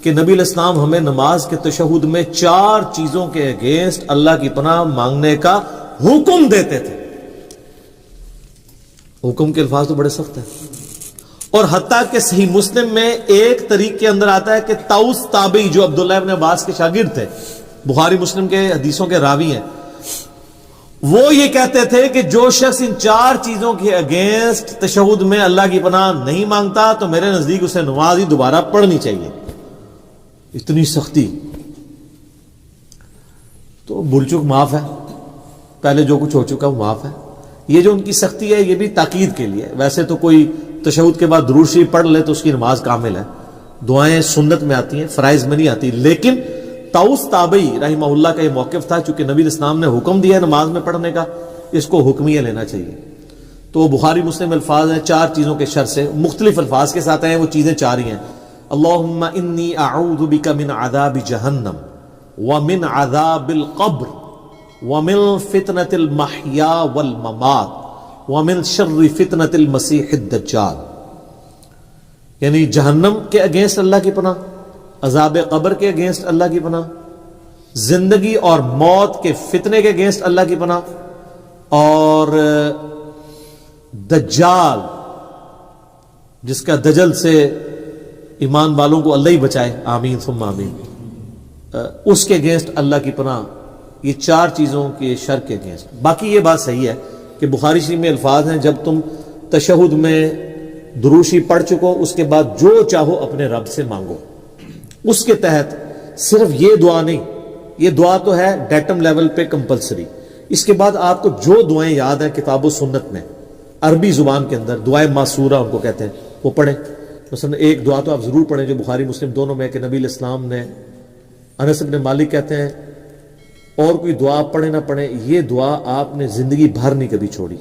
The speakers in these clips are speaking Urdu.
کہ نبی علیہ السلام ہمیں نماز کے تشہد میں 4 چیزوں کے اگینسٹ اللہ کی پناہ مانگنے کا حکم دیتے تھے. حکم کے الفاظ تو بڑے سخت ہیں، اور حتیٰ کہ صحیح مسلم میں ایک طریق کے اندر آتا ہے کہ طاؤس تابعی جو عبداللہ ابن عباس کے شاگرد تھے، بخاری مسلم کے حدیثوں کے راوی ہیں، وہ یہ کہتے تھے کہ جو شخص ان 4 چیزوں کے اگینسٹ تشہد میں اللہ کی پناہ نہیں مانگتا تو میرے نزدیک اسے نماز ہی دوبارہ پڑھنی چاہیے. اتنی سختی. تو بھول چوک معاف ہے، پہلے جو کچھ ہو چکا وہ معاف ہے. یہ جو ان کی سختی ہے یہ بھی تاکید کے لیے. ویسے تو کوئی تشہد کے بعد درود شریف پڑھ لے تو اس کی نماز کامل ہے، دعائیں سنت میں آتی ہیں، فرائض میں نہیں آتی. لیکن طاؤس تابعی رحمہ اللہ کا یہ موقف تھا، چونکہ نبی علیہ السلام نے حکم دیا ہے نماز میں پڑھنے کا، اس کو حکمیہ لینا چاہیے. تو بخاری مسلم الفاظ ہیں 4 چیزوں کے شر سے، مختلف الفاظ کے ساتھ ہیں. وہ چیزیں 4 ہی ہیں. اللہم انی اعوذ بک من عذاب جہنم ومن عذاب القبر ومن فتنة المحیا والممات ومن شر فتنة المسیح الدجال. یعنی جہنم کے اگینسٹ اللہ کی پناہ، عذاب قبر کے اگینسٹ اللہ کی پناہ، زندگی اور موت کے فتنے کے اگینسٹ اللہ کی پناہ، اور دجال جس کا دجل سے ایمان والوں کو اللہ ہی بچائے، آمین ثم آمین، اس کے اگینسٹ اللہ کی پناہ. یہ 4 چیزوں کے شر کے اگینسٹ. باقی یہ بات صحیح ہے کہ بخاری شریف میں الفاظ ہیں جب تم تشہد میں درود شریف پڑھ چکو اس کے بعد جو چاہو اپنے رب سے مانگو. اس کے تحت صرف یہ دعا نہیں، یہ دعا تو ہے ڈیٹم لیول پہ کمپلسری. اس کے بعد آپ کو جو دعائیں یاد ہیں کتاب و سنت میں عربی زبان کے اندر، دعائیں معصورہ ان کو کہتے ہیں، وہ پڑھیں. مثلا ایک دعا تو آپ ضرور پڑھیں جو بخاری مسلم دونوں میں کہ نبی علیہ السلام نے، انس بن مالک کہتے ہیں اور کوئی دعا پڑھیں نہ پڑھیں، یہ دعا آپ نے زندگی بھر نہیں کبھی چھوڑی.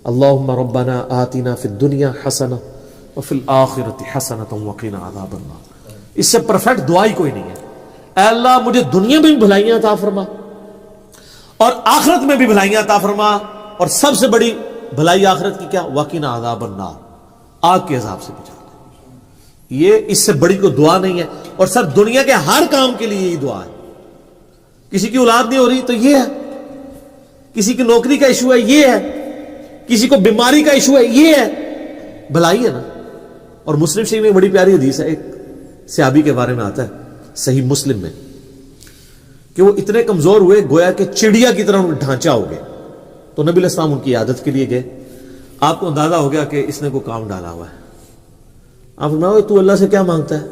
اللہم ربنا آتنا فی الدنیا حسنہ وفی الآخرۃ حسنۃ وقنا عذاب النار. اس سے پرفیکٹ دعا ہی کوئی نہیں ہے. اے اللہ مجھے دنیا میں بھی بھلائیاں عطا فرما اور آخرت میں بھی بھلائیاں عطا فرما، اور سب سے بڑی بھلائی آخرت کی کیا؟ وقنا عذاب النار، آگ کے عذاب سے بچا. یہ اس سے بڑی کوئی دعا نہیں ہے. اور سر دنیا کے ہر کام کے لیے یہی دعا ہے. کسی کی اولاد نہیں ہو رہی تو یہ ہے، کسی کی نوکری کا ایشو ہے یہ ہے، کسی کو بیماری کا ایشو ہے یہ ہے، بھلائی ہے نا. اور مسلم شریف میں بڑی پیاری حدیث ہے، ایک صحابی کے بارے میں آتا ہے صحیح مسلم میں کہ وہ اتنے کمزور ہوئے گویا کہ چڑیا کی طرح ان کا ڈھانچہ ہو گیا. تو نبی علیہ السلام ان کی عادت کے لیے گئے. آپ کو اندازہ ہو گیا کہ اس نے کوئی کام ڈالا ہوا ہے. آپ فرمایا تو اللہ سے کیا مانگتا ہے؟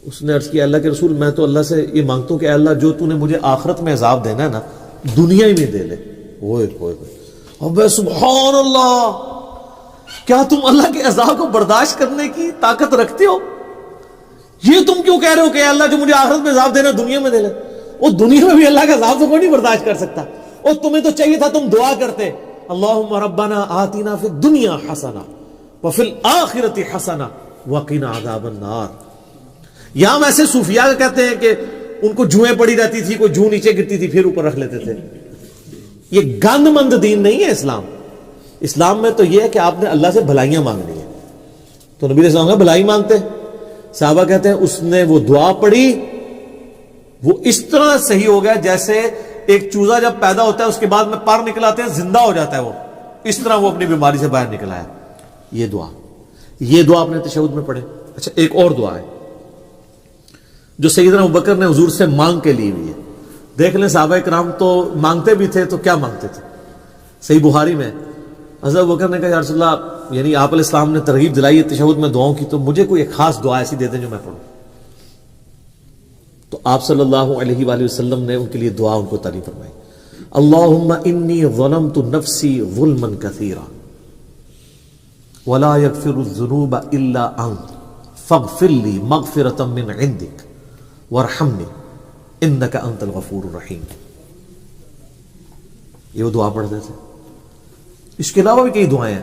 اس نے عرض کیا اللہ کے رسول میں تو اللہ سے یہ مانگتا ہوں کہ اے اللہ جو تو نے مجھے آخرت میں عذاب دینا ہے نا دنیا ہی میں دے لے. ہوئے ہوئے ابے سبحان اللہ، کیا تم اللہ کے عذاب کو برداشت کرنے کی طاقت رکھتے ہو؟ یہ تم کیوں کہہ رہے ہو کہ اے اللہ جو مجھے آخرت میں عذاب دینا دنیا میں دے لے؟ وہ دنیا میں بھی اللہ کا عذاب تو کوئی نہیں برداشت کر سکتا. اور تمہیں تو چاہیے تھا تم دعا کرتے اللہم ربنا آتنا فی الدنیا حسنہ وفی الآخرۃ حسنہ وقنا عذاب النار. یہاں ویسے صوفیاء کہتے ہیں کہ ان کو جوئیں پڑی رہتی تھی، کوئی جو نیچے گرتی تھی پھر اوپر رکھ لیتے تھے. یہ گند مند دین نہیں ہے اسلام. اسلام میں تو یہ ہے کہ آپ نے اللہ سے بھلائیاں مانگنی ہے. تو نبی علیہ السلام بھلائی مانگتے، صحابہ کہتے ہیں اس نے وہ دعا پڑھی، وہ اس طرح صحیح ہو گیا جیسے ایک چوزا جب پیدا ہوتا ہے اس کے بعد میں پر نکل آتے ہیں زندہ ہو جاتا ہے، وہ اس طرح وہ اپنی بیماری سے باہر نکل آیا. یہ دعا آپ نے تشہد میں پڑھے. اچھا ایک اور دعا ہے جو سیدنا ابوبکر نے حضور سے مانگ کے لی ہوئی ہے. دیکھ لیں صحابہ کرام تو مانگتے بھی تھے تو کیا مانگتے تھے. صحیح بخاری میں حضرت ابوبکر نے کہا یا رسول اللہ، یعنی آپ علیہ السلام نے ترغیب دلائی ہے تشہد میں دعاؤں کی، تو مجھے کوئی ایک خاص دعا ایسی دے دیں جو میں پڑھوں. تو آپ صلی اللہ علیہ وآلہ وسلم نے ان کے لیے دعا ان کو تعلیم فرمائی. اللہم انی ظلمت نفسی ظلما کثیرا ولا یغفر الذنوب الا انت فاغفر لی مغفرۃ من عندک وارحمنی انک انت الغفور الرحیم. یہ وہ دعا پڑھتے تھے. اس کے علاوہ بھی کئی دعائیں ہیں.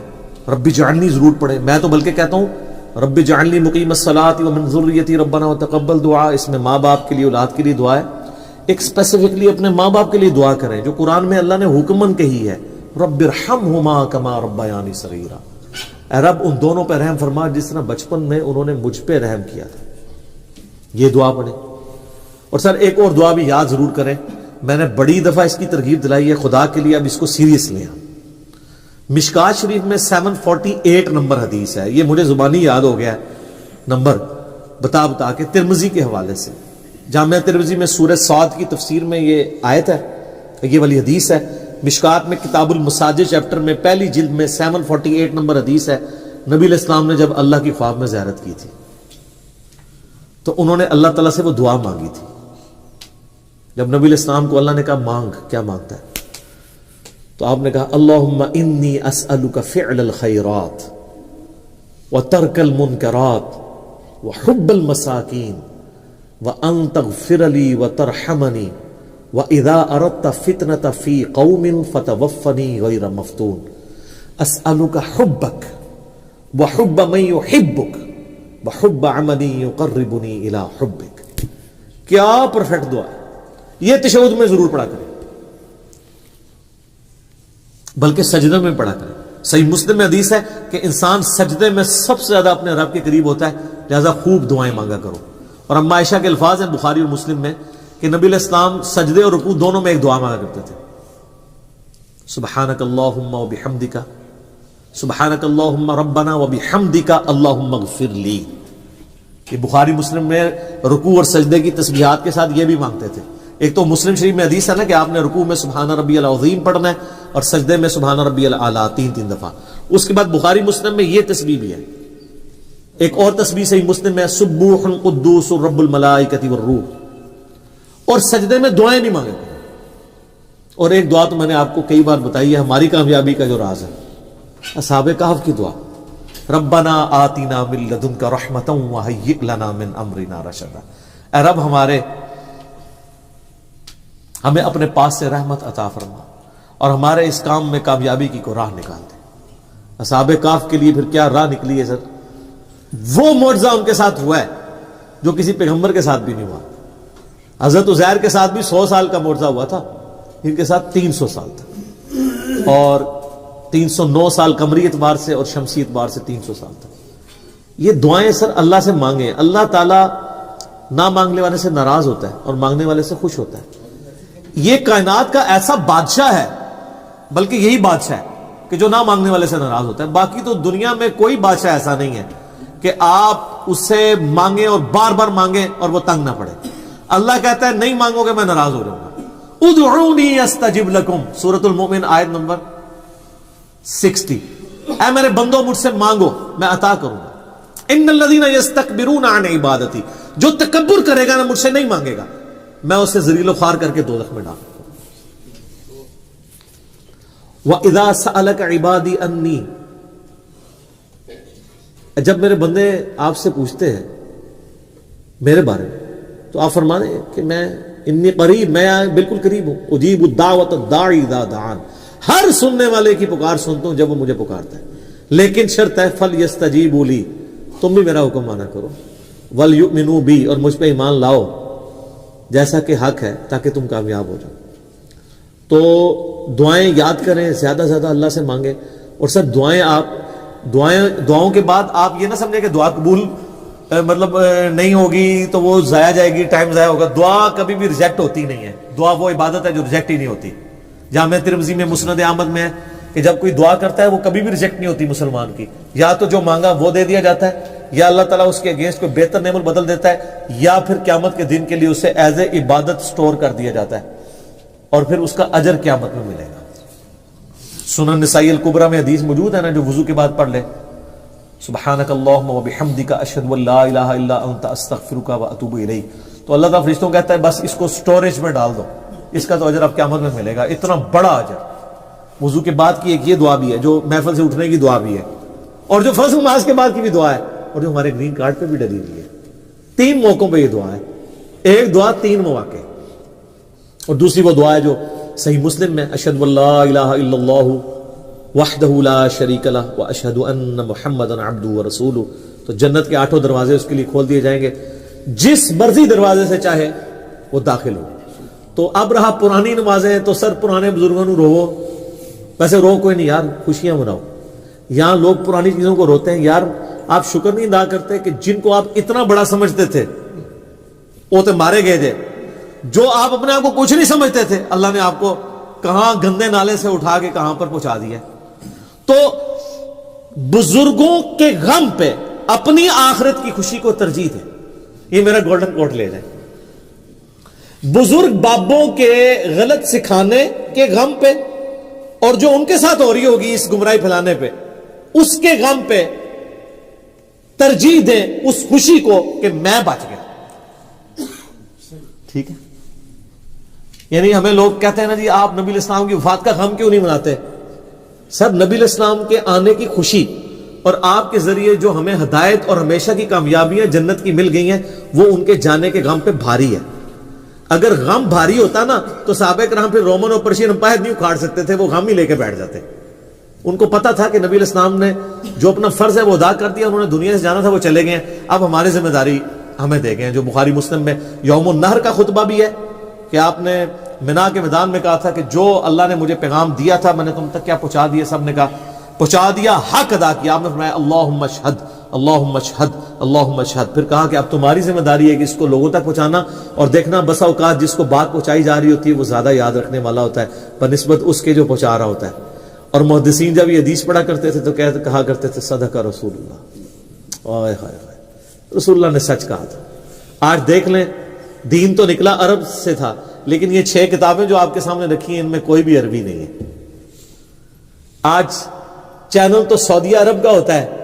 رب اجعلنی ضرور پڑھیں. میں تو بلکہ کہتا ہوں رب اجعلنی مقیم الصلاۃ ومن ذریتی ربنا وتقبل دعا. اس میں ماں باپ کے لیے، اولاد کے لیے دعا ہے. ایک اسپیسیفکلی اپنے ماں باپ کے لیے دعا کریں جو قرآن میں اللہ نے حکمن کہی ہے، رب ارحمہما کما ربیانی صغیرا. اے رب ان دونوں پہ رحم فرما جس طرح بچپن میں انہوں نے مجھ پہ رحم کیا تھا. یہ دعا پڑھیں. اور سر ایک اور دعا بھی یاد ضرور کریں, میں نے بڑی دفعہ اس کی ترغیب دلائی ہے, خدا کے لیے اب اس کو سیریس لیں. مشکات شریف میں 748 نمبر حدیث ہے, یہ مجھے زبانی یاد ہو گیا ہے نمبر بتا کے, ترمذی کے حوالے سے. جامعہ ترمذی میں سورہ صاد کی تفسیر میں یہ آیت ہے, یہ والی حدیث ہے. مشکات میں کتاب المساجد چیپٹر میں پہلی جلد میں 748 نمبر حدیث ہے. نبی علیہ السلام نے جب اللہ کی خواب میں زیارت کی تھی تو انہوں نے اللہ تعالیٰ سے وہ دعا مانگی تھی. جب نبی علیہ السلام کو اللہ نے کہا مانگ, کیا مانگتا ہے, تو آپ نے کہا اللہم انی اسألک فعل الخیرات وترک المنکرات وحب المساکین وان تغفر لی وترحمنی وَإِذَا أَرَدْتَ فِتْنَةَ فِي قَوْمٍ فَتَوَفَّنِي غَيْرَ مَفْتُونٍ أَسْأَلُكَ حُبَّكَ وَحُبَّ مَن يُحِبُّكَ وَحُبَّ عَمَلٍ يُقَرِّبُنِي إِلَى حُبِّكَ. کیا پرفیکٹ دعا ہے, یہ تشہد میں ضرور پڑھا کریں, بلکہ سجدے میں پڑھا کریں. صحیح مسلم میں حدیث ہے کہ انسان سجدے میں سب سے زیادہ اپنے رب کے قریب ہوتا ہے, لہذا خوب دعائیں مانگا کرو. اور اما عائشہ کے الفاظ ہیں بخاری اور مسلم میں کہ نبی علیہ السلام سجدے اور رکوع دونوں میں ایک دعا مانگا کرتے تھے, سبحانک اللہم وبحمدک, سبحانک اللہم ربنا وبحمدک اللہم اغفر لی. یہ بخاری مسلم میں رکوع اور سجدے کی تسبیحات کے ساتھ یہ بھی مانگتے تھے. ایک تو مسلم شریف میں حدیث ہے نا کہ آپ نے رکوع میں سبحان ربی العظیم پڑھنا ہے اور سجدے میں سبحان ربی الاعلیٰ 3 دفعہ. اس کے بعد بخاری مسلم میں یہ تسبیح بھی ہے. ایک اور تسبیح صحیح مسلم میں سبوح قدوس رب الملائکۃ والروح. اور سجدے میں دعائیں بھی مانگے. اور ایک دعا تو میں نے آپ کو کئی بار بتائی ہے, ہماری کامیابی کا جو راز ہے, اصحاب کہف کی دعا, ربنا آتنا من لدنک رحمۃ وہیئ لنا من امرنا رشدا. اے رب ہمیں اپنے پاس سے رحمت عطا فرما اور ہمارے اس کام میں کامیابی کی کو راہ نکال دے. اصحاب کہف کے لیے پھر کیا راہ نکلی ہے سر, وہ معجزہ ان کے ساتھ ہوا ہے جو کسی پیغمبر کے ساتھ بھی نہیں ہوا. حضرت عزیر کے ساتھ بھی 100 سال کا معجزہ ہوا تھا, ان کے ساتھ 300 سال تھا, اور 309 سال قمری اعتبار سے اور شمسی اعتبار سے 300 سال تھا. یہ دعائیں سر اللہ سے مانگیں. اللہ تعالیٰ نہ مانگنے والے سے ناراض ہوتا ہے اور مانگنے والے سے خوش ہوتا ہے. یہ کائنات کا ایسا بادشاہ ہے, بلکہ یہی بادشاہ ہے کہ جو نہ مانگنے والے سے ناراض ہوتا ہے. باقی تو دنیا میں کوئی بادشاہ ایسا نہیں ہے کہ آپ اس سے مانگیں اور بار بار مانگیں اور وہ تنگ نہ پڑے. اللہ کہتا ہے نہیں مانگو گے میں ناراض ہو جاؤں گا. ادعونی استجب لکم, سورۃ المؤمن آیت نمبر 60. اے میرے بندو مجھ سے مانگو میں عطا کروں گا. ان الذین یستکبرون عن عبادتی, جو تکبر کرے گا نا مجھ سے نہیں مانگے گا, میں اسے ذلیل و خوار کر کے دوزخ میں ڈال دوں گا. وَإِذَا سَأَلَكَ عِبَادِي أَنِّي, جب میرے بندے آپ سے پوچھتے ہیں میرے بارے میں تو آپ فرمانے کہ میں انی قریب, میں بالکل قریب ہوں. اجیب الدعوۃ الداعی اذا دعان, ہر سننے والے کی پکار سنتا ہوں جب وہ مجھے پکارتا ہے. لیکن شرط ہے فلیستجیبوا لی, تم بھی میرا حکم مانا کرو, ولیؤمنوا بی, اور مجھ پہ ایمان لاؤ جیسا کہ حق ہے تاکہ تم کامیاب ہو جاؤ. تو دعائیں یاد کریں, زیادہ سے زیادہ اللہ سے مانگیں. اور سر دعاؤں کے بعد آپ یہ نہ سمجھیں کہ دعا قبول مطلب نہیں ہوگی تو وہ ضائع جائے گی, ٹائم ضائع ہوگا. دعا کبھی بھی ریجیکٹ ہوتی نہیں ہے. دعا وہ عبادت ہے جو ریجیکٹ ہی نہیں ہوتی. جامعہ ترمذی میں مسند احمد میں ہے کہ جب کوئی دعا کرتا ہے وہ کبھی بھی ریجیکٹ نہیں ہوتی مسلمان کی. یا تو جو مانگا وہ دے دیا جاتا ہے, یا اللہ تعالیٰ اس کے اگینسٹ کوئی بہتر نعمت بدل دیتا ہے, یا پھر قیامت کے دن کے لیے اسے ایز اے عبادت سٹور کر دیا جاتا ہے اور پھر اس کا اجر قیامت میں ملے گا. سنن نسائی الکبریٰ میں حدیث موجود ہے نا, جو وضو کے بعد پڑھ لے, سبحانک اللہم وبحمدک اشہد ان لا الہ الا انت استغفرک واتوب الیک, تو اللہ تعالیٰ فرشتوں کہتا ہے بس اس کو سٹوریج میں ڈال دو, اس کا تو اجر اب قیامت میں ملے گا, اتنا بڑا اجر. وضو کے بعد کی ایک یہ دعا بھی ہے جو محفل سے اٹھنے کی دعا بھی ہے, اور جو فرض نماز کے بعد کی بھی دعا ہے, اور جو ہمارے گرین کارڈ پہ بھی ڈلی ہوئی ہے. 3 موقعوں پہ یہ دعا ہے. ایک دعا 3 مواقع, اور دوسری وہ دعا ہے جو صحیح مسلم میں اشہد ان لا الہ الا اللہ وحدہ لا شریک لہ واشہد ان محمدا عبدہ ورسولہ. تو جنت کے 8 دروازے اس کے لیے کھول دیے جائیں گے, جس مرضی دروازے سے چاہے وہ داخل ہو. تو اب رہا پرانی نمازیں, تو سر پرانے بزرگوں کو رو, ویسے رو کوئی نہیں یار, خوشیاں مناؤ. یہاں لوگ پرانی چیزوں کو روتے ہیں. یار آپ شکر نہیں ادا کرتے کہ جن کو آپ اتنا بڑا سمجھتے تھے وہ تو مارے گئے تھے. جو آپ اپنے آپ کو کچھ نہیں سمجھتے تھے, اللہ نے آپ کو کہاں گندے نالے سے اٹھا کے کہاں پر پہنچا دیا. تو بزرگوں کے غم پہ اپنی آخرت کی خوشی کو ترجیح دیں. یہ میرا گولڈن کوٹ لے لیں. بزرگ بابوں کے غلط سکھانے کے غم پہ اور جو ان کے ساتھ ہو رہی ہوگی اس گمراہی پھیلانے پہ, اس کے غم پہ ترجیح دیں اس خوشی کو کہ میں بچ گیا. ٹھیک ہے. یعنی ہمیں لوگ کہتے ہیں نا جی آپ نبی علیہ السلام کی وفات کا غم کیوں نہیں مناتے؟ سب نبی علیہ السلام کے آنے کی خوشی اور آپ کے ذریعے جو ہمیں ہدایت اور ہمیشہ کی کامیابیاں جنت کی مل گئی ہیں وہ ان کے جانے کے غم پہ بھاری ہے. اگر غم بھاری ہوتا نا تو صحابہ کرام پھر رومن اور پرشین امپائر نہیں اکھاڑ سکتے تھے, وہ غم ہی لے کے بیٹھ جاتے. ان کو پتا تھا کہ نبی علیہ السلام نے جو اپنا فرض ہے وہ ادا کر دیا, انہوں نے دنیا سے جانا تھا, وہ چلے گئے ہیں, اب ہماری ذمہ داری ہمیں دے گئے ہیں. جو بخاری مسلم میں یوم النہر کا خطبہ بھی ہے کہ آپ نے منا کے میدان میں کہا تھا کہ جو اللہ نے مجھے پیغام دیا تھا میں نے تم تک کیا پہنچا دیا؟ سب نے کہا پہنچا دیا, حق ادا کیا. آپ نے فرمایا اللہم اشہد اللہم اشہد اللہم اشہد. پھر کہا کہ اب تمہاری ذمہ داری ہے کہ اس کو لوگوں تک پہنچانا, اور دیکھنا بسا اوقات جس کو بات پہنچائی جا رہی ہوتی ہے وہ زیادہ یاد رکھنے والا ہوتا ہے بنسبت اس کے جو پہنچا رہا ہوتا ہے. اور محدثین جب یہ حدیث پڑھا کرتے تھے تو کہا کرتے تھے صدق رسول اللہ, اوئے ہائے ہائے رسول اللہ نے سچ کہا تھا. آج دیکھ لیں دین تو نکلا عرب سے تھا, لیکن یہ 6 کتابیں جو آپ کے سامنے رکھی ہیں ان میں کوئی بھی عربی نہیں ہے. آج چینل تو سعودی عرب کا ہوتا ہے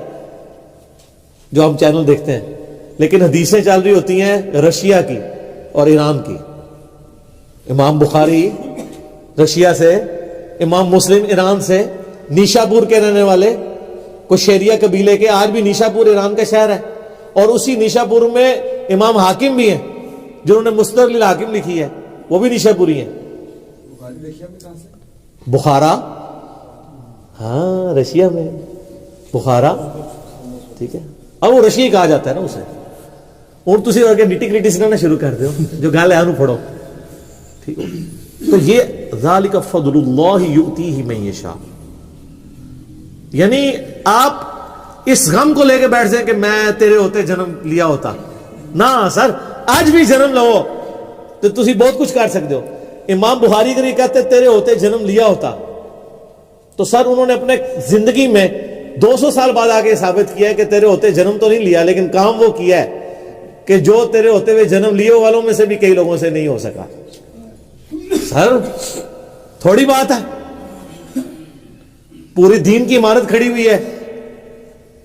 جو ہم چینل دیکھتے ہیں, لیکن حدیثیں چل رہی ہوتی ہیں رشیا کی اور ایران کی. امام بخاری رشیا سے, امام مسلم ایران سے, نیشاپور کے رہنے والے کشیریا قبیلے کے, آج بھی نیشاپور ایران کا شہر ہے, اور اسی نیشاپور میں امام حاکم بھی ہیں جنہوں نے مستدرک الحاکم لکھی ہے, وہ بھی نیشاپوری ہیں. بخارا, ہاں رشیا میں بخارا, ٹھیک ہے. اب وہ رشیا کہا جاتا ہے نا اسے. اور تسی اگر نٹی گریٹی سکھانا شروع کر دو جو گل ہے پڑھو, ٹھیک ہے. تو یہ ذالک فضل اللہ یؤتیہ من یشاء. یعنی آپ اس غم کو لے کے بیٹھ جائیں کہ میں تیرے ہوتے جنم لیا ہوتا نہ سر, آج بھی جنم لو تو تسی بہت کچھ کر سکتے ہو. امام بخاری کے لیے کہتے تیرے ہوتے جنم لیا ہوتا, تو سر انہوں نے اپنے زندگی میں 200 سال بعد آگے ثابت کیا ہے کہ تیرے ہوتے جنم تو نہیں لیا, لیکن کام وہ کیا ہے کہ جو تیرے ہوتے ہوئے جنم لیے والوں میں سے بھی کئی لوگوں سے نہیں ہو سکا. سر تھوڑی بات ہے, پوری دین کی عمارت کھڑی ہوئی ہے,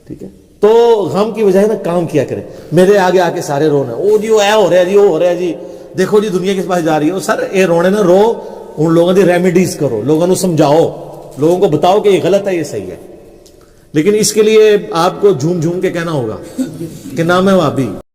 ٹھیک ہے. تو غم کی وجہ نا کام کیا کریں. میرے آگے آ کے سارے رونا, او جی وہ ہو رہا ہے جی, وہ ہو رہا ہے جی, دیکھو جی دنیا کس پاس جا رہی ہے. سر اے رونے نا رو, ان لوگوں کی ریمیڈیز کرو, لوگوں کو سمجھاؤ, لوگوں کو بتاؤ کہ یہ غلط ہے یہ صحیح ہے. لیکن اس کے لیے آپ کو جھوم جھوم کے کہنا ہوگا کہ نہ میں وہابی